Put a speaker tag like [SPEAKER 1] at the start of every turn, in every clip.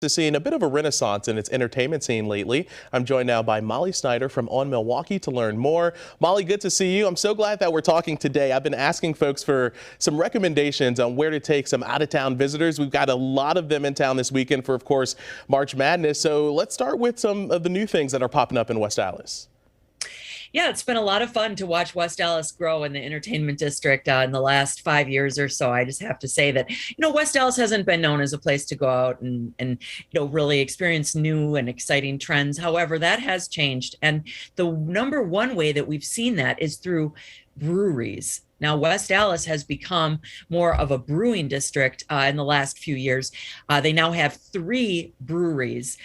[SPEAKER 1] Is seeing a bit of a renaissance in its entertainment scene lately. I'm joined now by Molly Snyder from On Milwaukee to learn more. Molly, good to see you. I'm so glad that we're talking today. I've been asking folks for some recommendations on where to take some out-of-town visitors. We've got a lot of them in town this weekend for, of course, March Madness. So let's start with some of the new things that are popping up in West Allis.
[SPEAKER 2] Yeah, it's been a lot of fun to watch West Allis grow in the entertainment district in the last 5 years or so. I just have to say that, West Allis hasn't been known as a place to go out and really experience new and exciting trends. However, that has changed. And the number one way that we've seen that is through breweries. Now, West Allis has become more of a brewing district in the last few years. They now have 3 breweries.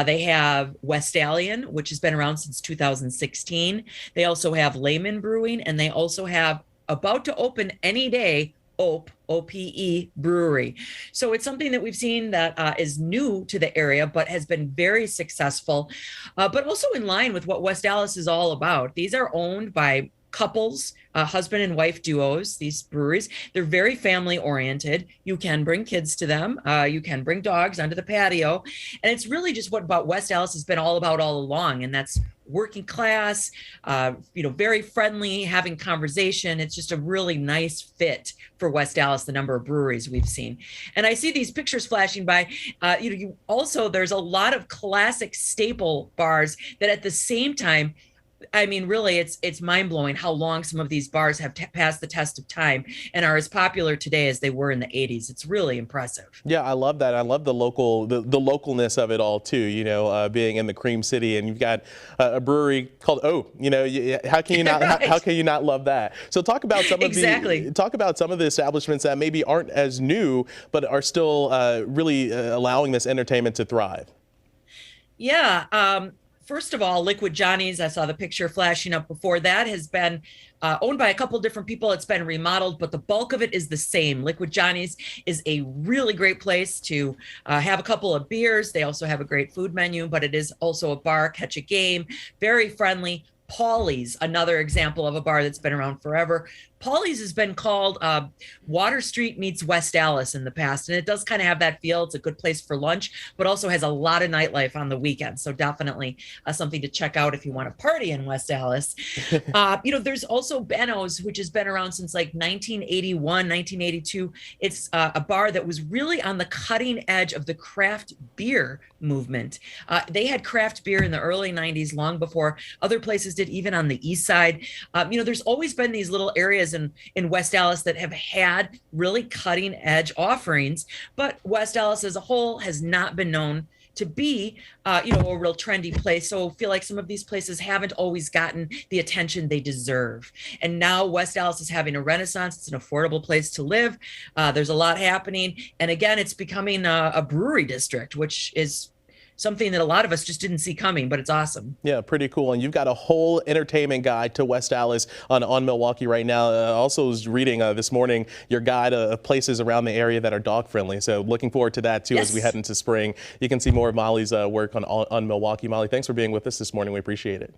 [SPEAKER 2] They have Westallian, which has been around since 2016. They also have Lehman Brewing, and they also have about to open any day Ope, OPE Brewery. So it's something that we've seen that is new to the area, but has been very successful, but also in line with what West Allis is all about. These are owned by couples, husband and wife duos, these breweries. They're very family oriented. You can bring kids to them. You can bring dogs onto the patio. And it's really just what about West Allis has been all about all along. And that's working class, very friendly, having conversation. It's just a really nice fit for West Allis, the number of breweries we've seen. And I see these pictures flashing by. There's a lot of classic staple bars that at the same time, really, it's mind-blowing how long some of these bars have passed the test of time and are as popular today as they were in the 80s. It's really impressive.
[SPEAKER 1] Yeah, I love that. I love the localness of it all too. Being in the Cream City, and you've got a brewery called how can you not
[SPEAKER 2] Right.
[SPEAKER 1] how can you not love that? So talk about some of
[SPEAKER 2] Exactly.
[SPEAKER 1] the establishments that maybe aren't as new but are still really allowing this entertainment to thrive.
[SPEAKER 2] Yeah. First of all, Liquid Johnny's, I saw the picture flashing up before. That has been owned by a couple different people. It's been remodeled, but the bulk of it is the same. Liquid Johnny's is a really great place to have a couple of beers. They also have a great food menu, but it is also a bar, catch a game, very friendly. Paulie's, another example of a bar that's been around forever. Paulie's has been called Water Street meets West Allis in the past, and it does kind of have that feel. It's a good place for lunch, but also has a lot of nightlife on the weekends. So definitely something to check out if you want to party in West Allis. There's also Benno's, which has been around since like 1981, 1982. It's a bar that was really on the cutting edge of the craft beer movement. They had craft beer in the early 90s, long before other places did, even on the east side. There's always been these little areas in West Allis that have had really cutting edge offerings, but West Allis as a whole has not been known to be, a real trendy place. So I feel like some of these places haven't always gotten the attention they deserve. And now West Allis is having a renaissance. It's an affordable place to live. There's a lot happening. And again, it's becoming a brewery district, which is something that a lot of us just didn't see coming, but it's awesome.
[SPEAKER 1] Yeah, pretty cool. And you've got a whole entertainment guide to West Allis on Milwaukee right now. Also was reading this morning your guide of places around the area that are dog friendly. So looking forward to that too,
[SPEAKER 2] Yes.
[SPEAKER 1] as we head into spring. You can see more of Molly's work on Milwaukee. Molly, thanks for being with us this morning. We appreciate it.